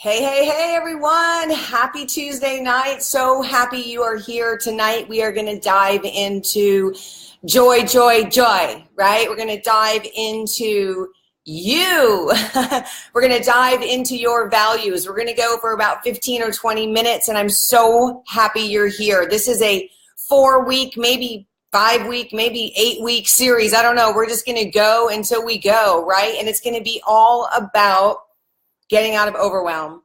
Hey, hey, hey, everyone. Happy Tuesday night. So happy you are here tonight. We are going to dive into joy, joy, joy, right? We're going to dive into you. We're going to dive into your values. We're going to go for about 15 or 20 minutes, and I'm so happy you're here. This is a 4-week, maybe 5-week, maybe 8-week series. I don't know. We're just going to go until we go, right? And it's going to be all about getting out of overwhelm.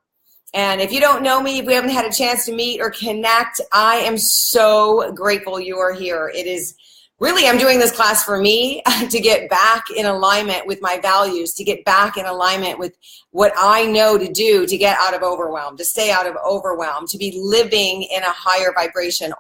And if you don't know me, if we haven't had a chance to meet or connect, I am so grateful you are here. It is really, I'm doing this class for me to get back in alignment with my values, to get back in alignment with what I know to do to get out of overwhelm, to stay out of overwhelm, to be living in a higher vibration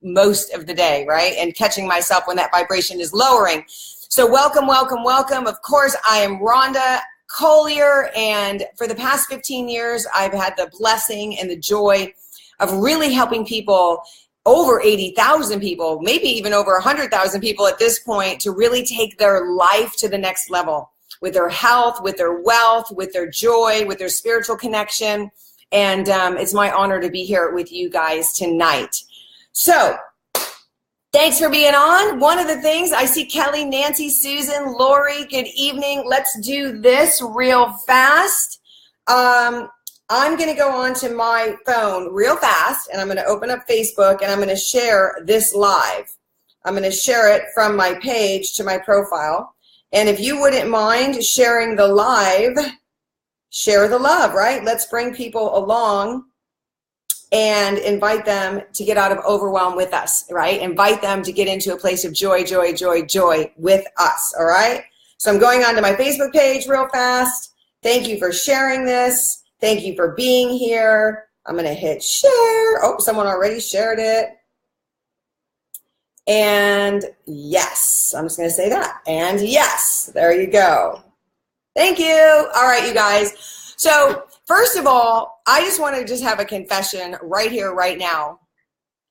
most of the day, right? And catching myself when that vibration is lowering. So welcome, welcome, welcome. Of course, I am Rhonda Collier, and for the past 15 years, I've had the blessing and the joy of really helping people, over 80,000 people, maybe even over 100,000 people at this point, to really take their life to the next level with their health, with their wealth, with their joy, with their spiritual connection. And it's my honor to be here with you guys tonight. So thanks for being on. One of the things, I see Kelly, Nancy, Susan, Lori, good evening. Let's do this real fast. I'm going to go on to my phone real fast, and I'm going to open up Facebook, and I'm going to share this live. I'm going to share it from my page to my profile. And if you wouldn't mind sharing the live, share the love, right? Let's bring people along and invite them to get out of overwhelm with us, right? Invite them to get into a place of joy, joy, joy, joy with us, all right? So I'm going on to my Facebook page real fast. Thank you for sharing this. Thank you for being here. I'm going to hit share. Oh, someone already shared it. And yes, I'm just going to say that. And yes, there you go. Thank you. All right, you guys. So first of all, I just want to have a confession right here, right now.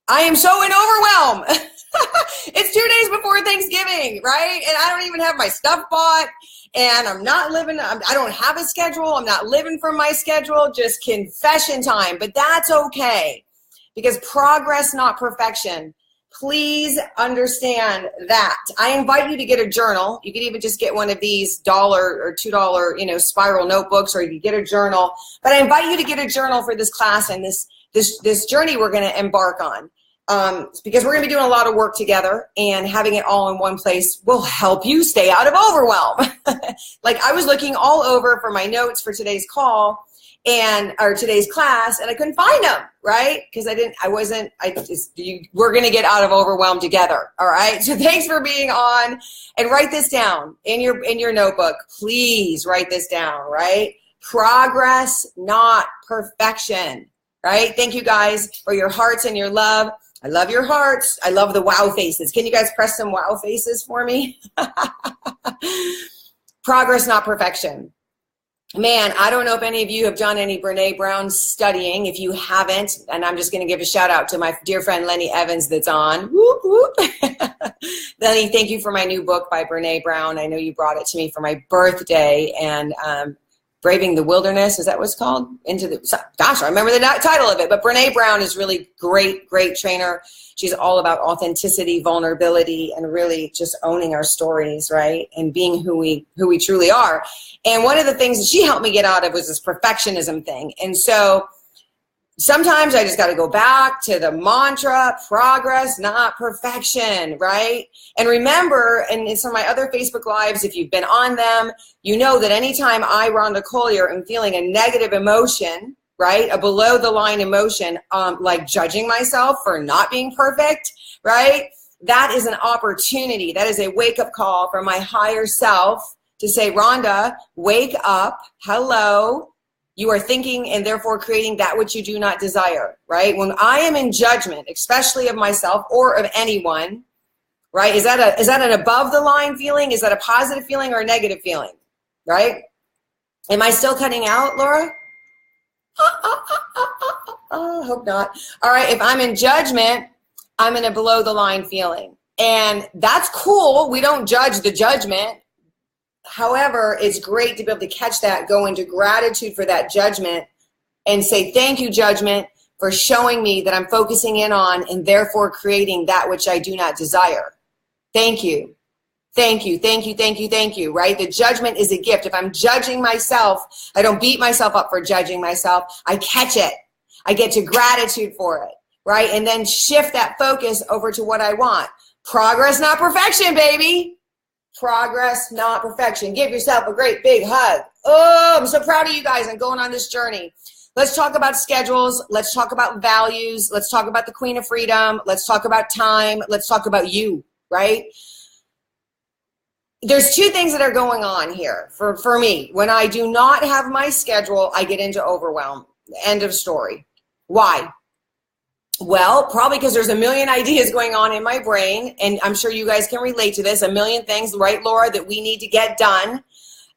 I am so in overwhelm. It's 2 days before Thanksgiving, right? And I don't even have my stuff bought, and I'm not living, I don't have a schedule. I'm not living from my schedule, just confession time. But that's okay, because progress, not perfection. Please understand that. I invite you to get a journal. You could even just get one of these $1 or $2, spiral notebooks, or you could get a journal. But I invite you to get a journal for this class and this journey we're going to embark on. Because we're going to be doing a lot of work together, and having it all in one place will help you stay out of overwhelm. Like, I was looking all over for my notes for today's call or today's class, and I couldn't find them, right? Because we're going to get out of overwhelm together. All right. So thanks for being on, and write this down in your notebook. Please write this down, right? Progress, not perfection, right? Thank you guys for your hearts and your love. I love your hearts. I love the wow faces. Can you guys press some wow faces for me? Progress, not perfection. Man, I don't know if any of you have done any Brene Brown studying. If you haven't, and I'm just going to give a shout out to my dear friend Lenny Evans that's on. Whoop, whoop. Lenny, thank you for my new book by Brene Brown. I know you brought it to me for my birthday, and Braving the Wilderness, is that what it's called? Gosh, I remember the title of it. But Brene Brown is really great, great trainer. She's all about authenticity, vulnerability, and really just owning our stories, right? And being who we truly are. And one of the things that she helped me get out of was this perfectionism thing. And so sometimes I just got to go back to the mantra, progress, not perfection, right? And remember, and in some of my other Facebook Lives, if you've been on them, you know that anytime I, Rhonda Collier, am feeling a negative emotion, right, a below the line emotion, like judging myself for not being perfect, right, that is an opportunity. That is a wake-up call from my higher self to say, Rhonda, wake up, hello. You are thinking and therefore creating that which you do not desire, right? When I am in judgment, especially of myself or of anyone, right? Is that an above the line feeling? Is that a positive feeling or a negative feeling, right? Am I still cutting out, Laura? Hope not. All right, if I'm in judgment, I'm in a below the line feeling. And that's cool. We don't judge the judgment. However, it's great to be able to catch that, go into gratitude for that judgment, and say, thank you, judgment, for showing me that I'm focusing in on and therefore creating that which I do not desire. Thank you. Thank you, thank you, thank you, thank you, right? The judgment is a gift. If I'm judging myself, I don't beat myself up for judging myself. I catch it. I get to gratitude for it, right? And then shift that focus over to what I want. Progress, not perfection, baby. Progress, not perfection. Give yourself a great big hug. Oh, I'm so proud of you guys. I'm going on this journey. Let's talk about schedules. Let's talk about values. Let's talk about the Queen of Freedom. Let's talk about time. Let's talk about you, right? There's two things that are going on here for me. When I do not have my schedule, I get into overwhelm. End of story. Why? Well, probably because there's a million ideas going on in my brain, and I'm sure you guys can relate to this, a million things, right, Laura, that we need to get done.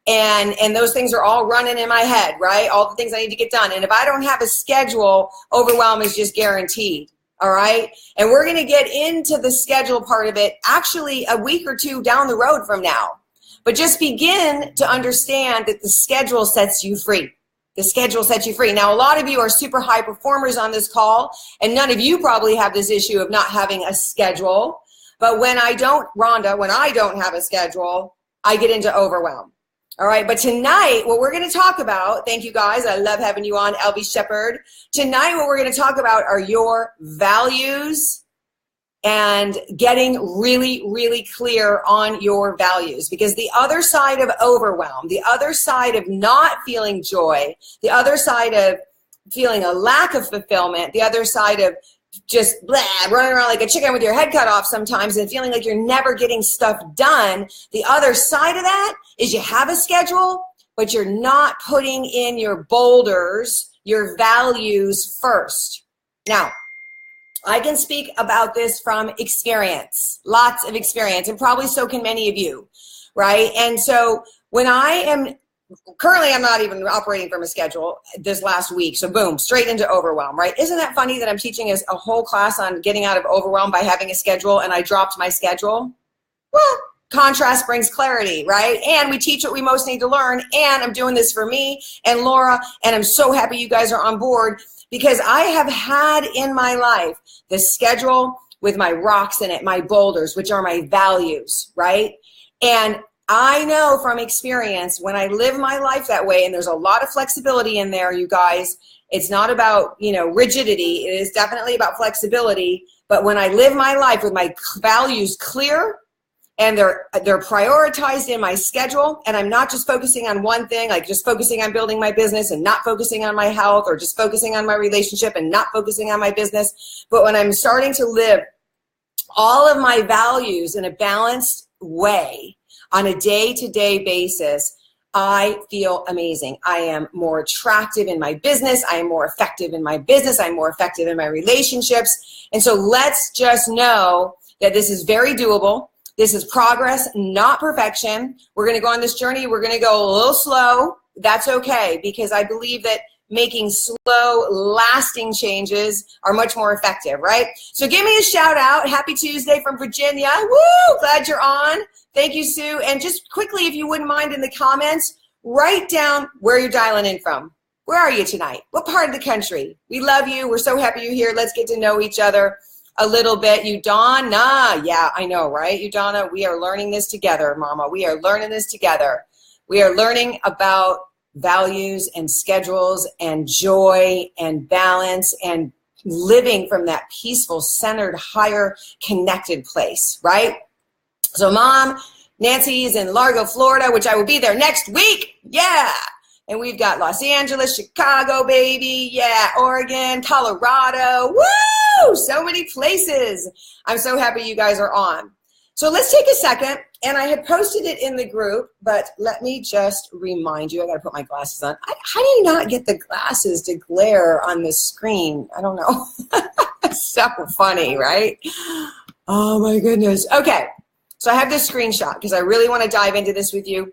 And those things are all running in my head, right? All the things I need to get done. And if I don't have a schedule, overwhelm is just guaranteed. All right. And we're going to get into the schedule part of it actually a week or two down the road from now. But just begin to understand that the schedule sets you free. The schedule sets you free. Now, a lot of you are super high performers on this call, and none of you probably have this issue of not having a schedule. But when I don't, Rhonda, when I don't have a schedule, I get into overwhelm. All right, but tonight, what we're going to talk about, thank you guys, I love having you on, Elvie Shepherd. Tonight, what we're going to talk about are your values and getting really, really clear on your values. Because the other side of overwhelm, the other side of not feeling joy, the other side of feeling a lack of fulfillment, the other side of just blah, running around like a chicken with your head cut off sometimes and feeling like you're never getting stuff done. The other side of that is you have a schedule, but you're not putting in your boulders, your values first. Now, I can speak about this from experience, lots of experience, and probably so can many of you, right? And so when currently, I'm not even operating from a schedule this last week. So boom, straight into overwhelm, right? Isn't that funny that I'm teaching a whole class on getting out of overwhelm by having a schedule and I dropped my schedule? Well, contrast brings clarity, right? And we teach what we most need to learn. And I'm doing this for me and Laura. And I'm so happy you guys are on board because I have had in my life the schedule with my rocks in it, my boulders, which are my values, right? And I know from experience when I live my life that way, and there's a lot of flexibility in there, you guys, it's not about, rigidity. It is definitely about flexibility. But when I live my life with my values clear and they're prioritized in my schedule, and I'm not just focusing on one thing, like just focusing on building my business and not focusing on my health, or just focusing on my relationship and not focusing on my business. But when I'm starting to live all of my values in a balanced way, on a day-to-day basis, I feel amazing. I am more attractive in my business. I am more effective in my business. I'm more effective in my relationships. And so let's just know that this is very doable. This is progress, not perfection. We're going to go on this journey. We're going to go a little slow. That's okay, because I believe that making slow, lasting changes are much more effective, right? So give me a shout out. Happy Tuesday from Virginia. Woo! Glad you're on. Thank you, Sue. And just quickly, if you wouldn't mind in the comments, write down where you're dialing in from. Where are you tonight? What part of the country? We love you. We're so happy you're here. Let's get to know each other a little bit. Udonna. Yeah, I know, right? Udonna, we are learning this together, Mama. We are learning this together. We are learning about values and schedules and joy and balance and living from that peaceful, centered, higher, connected place, right? So Mom, Nancy is in Largo, Florida, which I will be there next week. Yeah. And we've got Los Angeles, Chicago, baby. Yeah. Oregon, Colorado. Woo! So many places. I'm so happy you guys are on. So let's take a second. And I had posted it in the group, but let me just remind you, I got to put my glasses on. How do you not get the glasses to glare on the screen? I don't know. So funny, right? Oh my goodness. Okay. So I have this screenshot because I really want to dive into this with you.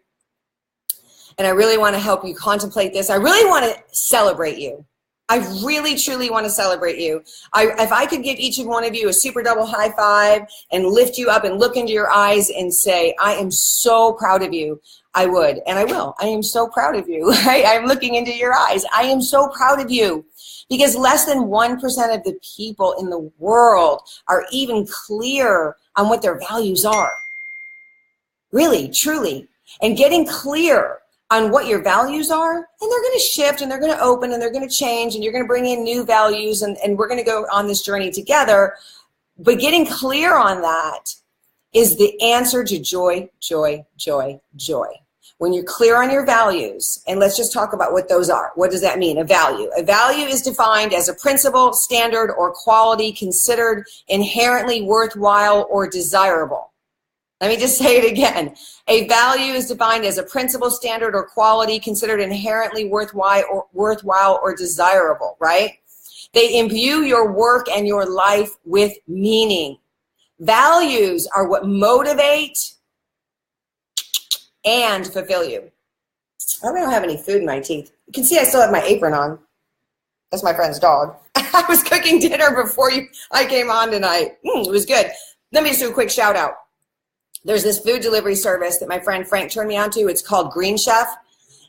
And I really want to help you contemplate this. I really want to celebrate you. I really, truly want to celebrate you. If I could give each and one of you a super double high five and lift you up and look into your eyes and say, I am so proud of you. I would, and I will. I am so proud of you, right? I'm looking into your eyes. I am so proud of you because less than 1% of the people in the world are even clear on what their values are. Really, truly. And getting clear on what your values are, and they're going to shift and they're going to open and they're going to change and you're going to bring in new values and we're going to go on this journey together. But getting clear on that is the answer to joy, joy, joy, joy. When you're clear on your values, and let's just talk about what those are. What does that mean, a value? A value is defined as a principle, standard, or quality considered inherently worthwhile or desirable. Let me just say it again. A value is defined as a principle, standard, or quality considered inherently worthwhile or desirable, right? They imbue your work and your life with meaning. Values are what motivate and fulfill you. I don't have any food in my teeth. You can see I still have my apron on. That's my friend's dog. I was cooking dinner before I came on tonight. It was good. Let me just do a quick shout out. There's this food delivery service that my friend Frank turned me on to. It's called Green Chef,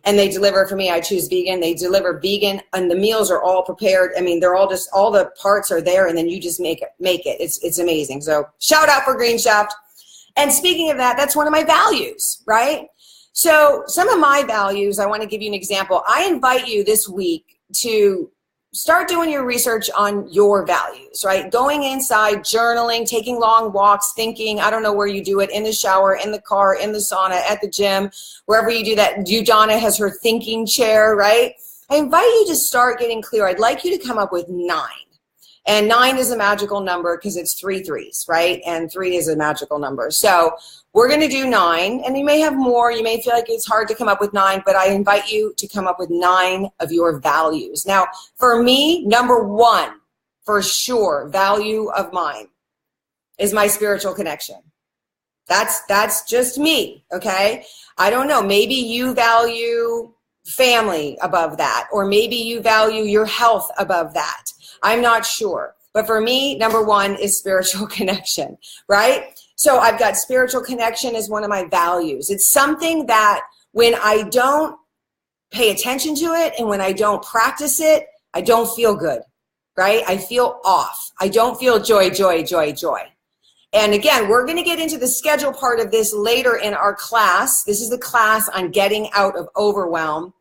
and they deliver for me. I choose vegan. They deliver vegan, and the meals are all prepared. I mean, they're all just, all the parts are there, and then you just make it. It's amazing. So shout out for Green Chef. And speaking of that, that's one of my values, right? So some of my values, I want to give you an example. I invite you this week to start doing your research on your values, right? Going inside, journaling, taking long walks, thinking, I don't know where you do it, in the shower, in the car, in the sauna, at the gym, wherever you do that. Donna has her thinking chair, right? I invite you to start getting clear. I'd like you to come up with 9. And 9 is a magical number because it's 3 threes, right? And 3 is a magical number. So we're going to do 9, and you may have more. You may feel like it's hard to come up with 9, but I invite you to come up with 9 of your values. Now, for me, number 1, for sure, value of mine is my spiritual connection. That's just me, okay? I don't know. Maybe you value family above that, or maybe you value your health above that. I'm not sure. But for me, number 1 is spiritual connection, right? So I've got spiritual connection as one of my values. It's something that when I don't pay attention to it and when I don't practice it, I don't feel good, right? I feel off. I don't feel joy, joy, joy, joy. And again, we're going to get into the schedule part of this later in our class. This is the class on getting out of overwhelm.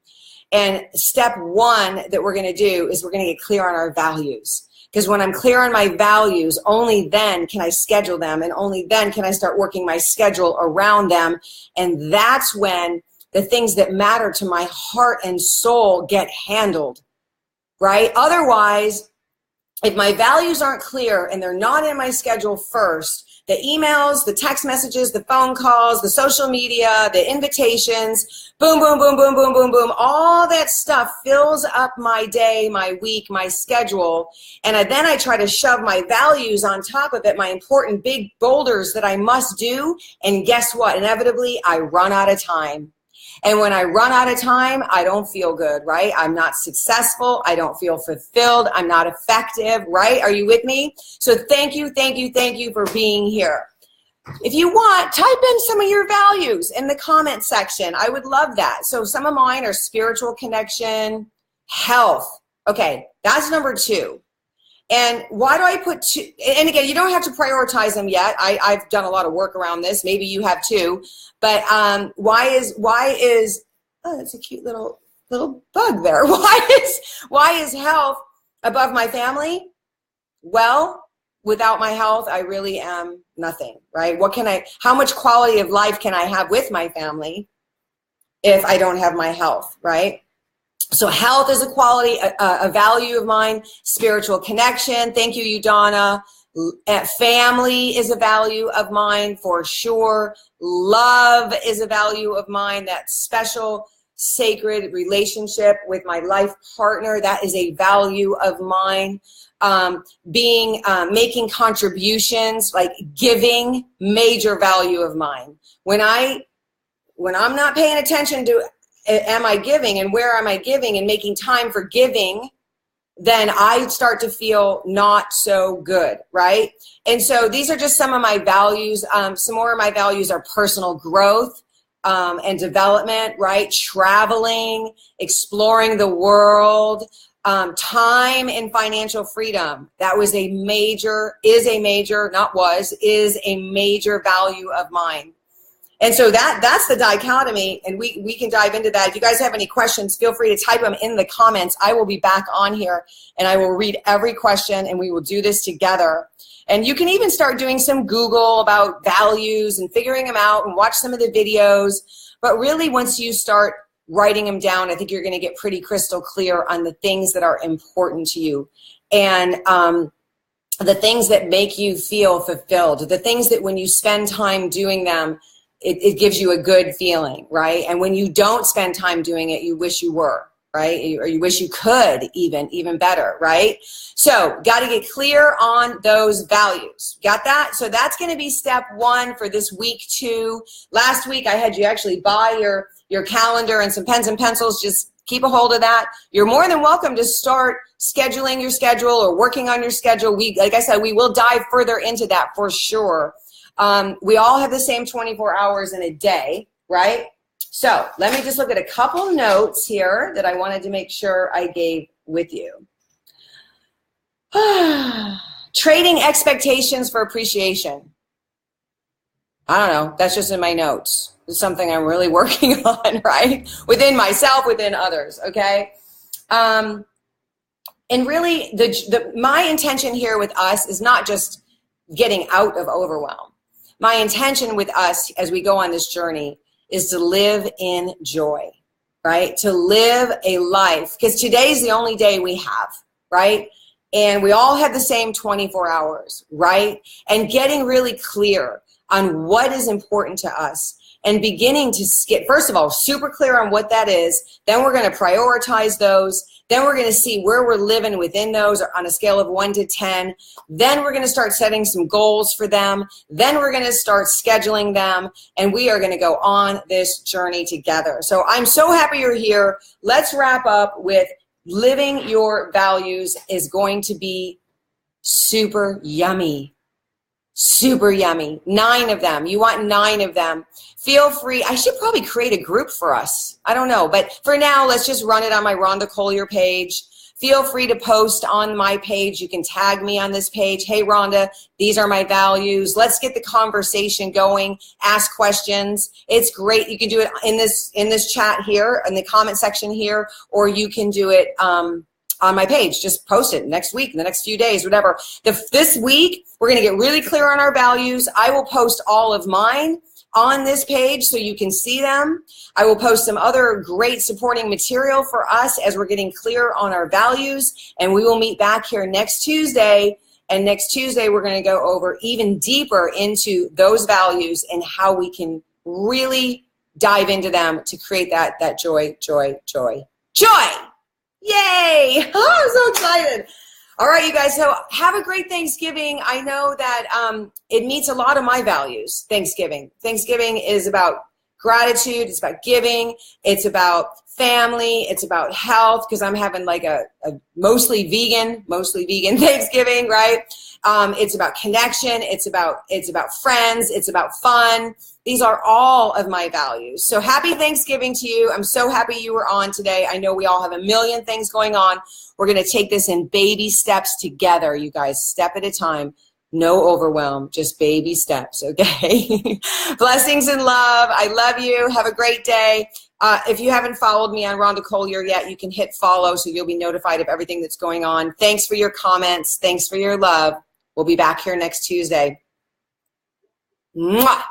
And step 1 that we're going to do is we're going to get clear on our values. Because when I'm clear on my values, only then can I schedule them, and only then can I start working my schedule around them. And that's when the things that matter to my heart and soul get handled, right? Otherwise, if my values aren't clear and they're not in my schedule first, the emails, the text messages, the phone calls, the social media, the invitations, boom, boom, boom, boom, boom, boom, boom, all that stuff fills up my day, my week, my schedule. And then I try to shove my values on top of it, my important big boulders that I must do. And guess what? Inevitably, I run out of time. And when I run out of time, I don't feel good, right? I'm not successful. I don't feel fulfilled. I'm not effective, right? Are you with me? So thank you, thank you, thank you for being here. If you want, type in some of your values in the comment section. I would love that. So some of mine are spiritual connection, health. Okay, that's number 2. And why do I put 2? And again, you don't have to prioritize them yet. I've done a lot of work around this. Maybe you have too. But why is oh, that's a cute little bug there. Why is health above my family? Well, without my health, I really am nothing, right? How much quality of life can I have with my family if I don't have my health, right? So health is a quality, a value of mine. Spiritual connection. Thank you, Donna. Family is a value of mine for sure. Love is a value of mine. That special, sacred relationship with my life partner, that is a value of mine. Making contributions, like giving, major value of mine. When I'm not paying attention to am I giving and where am I giving and making time for giving, then I start to feel not so good, right? And so these are just some of my values. Some more of my values are personal growth, and development, right? Traveling, exploring the world, time and financial freedom. That was a major, is a major value of mine. And so that's the dichotomy, and we can dive into that. If you guys have any questions, feel free to type them in the comments. I will be back on here, and I will read every question, and we will do this together. And you can even start doing some Google about values and figuring them out and watch some of the videos. But really, once you start writing them down, I think you're going to get pretty crystal clear on the things that are important to you. And the things that make you feel fulfilled, the things that when you spend time doing them, it gives you a good feeling, right? And when you don't spend time doing it, you wish you were, right? Or you wish you could even better, right? So got to get clear on those values. Got that? So that's going to be step one for this week 2. Last week I had you actually buy your calendar and some pens and pencils. Just keep a hold of that. You're more than welcome to start scheduling your schedule or working on your schedule. Like I said, we will dive further into that for sure. We all have the same 24 hours in a day, right? So let me just look at a couple notes here that I wanted to make sure I gave with you. Trading expectations for appreciation. I don't know. That's just in my notes. It's something I'm really working on, right? Within myself, within others, okay? And really, my intention here with us is not just getting out of overwhelm. My intention with us as we go on this journey is to live in joy, right? To live a life, because today's the only day we have, right? And we all have the same 24 hours, right? And getting really clear on what is important to us and beginning to get, first of all, super clear on what that is. Then we're going to prioritize those. Then we're going to see where we're living within those on a scale of 1 to 10. Then we're going to start setting some goals for them. Then we're going to start scheduling them. And we are going to go on this journey together. So I'm so happy you're here. Let's wrap up with living your values is going to be super yummy. Super yummy. 9 of them. You want 9 of them. Feel free. I should probably create a group for us. I don't know. But for now, let's just run it on my Rhonda Collier page. Feel free to post on my page. You can tag me on this page. Hey, Rhonda, these are my values. Let's get the conversation going. Ask questions. It's great. You can do it in this chat here, in the comment section here, or you can do it on my page. Just post it next week, in the next few days, whatever. This week, we're going to get really clear on our values. I will post all of mine on this page so you can see them. I will post some other great supporting material for us as we're getting clear on our values. And we will meet back here next Tuesday. And next Tuesday, we're going to go over even deeper into those values and how we can really dive into them to create that joy, joy, joy, joy. Yay! Oh, I'm so excited. All right, you guys, so have a great Thanksgiving. I know that it meets a lot of my values, Thanksgiving. Thanksgiving is about gratitude. It's about giving. It's about family. It's about health, because I'm having like a mostly vegan Thanksgiving, right? It's about connection. It's about friends. It's about fun. These are all of my values. So happy Thanksgiving to you. I'm so happy you were on today. I know we all have a million things going on. We're going to take this in baby steps together, you guys, step at a time. No overwhelm, just baby steps, okay? Blessings and love. I love you. Have a great day. If you haven't followed me on Rhonda Collier yet, you can hit follow so you'll be notified of everything that's going on. Thanks for your comments. Thanks for your love. We'll be back here next Tuesday. Mwah!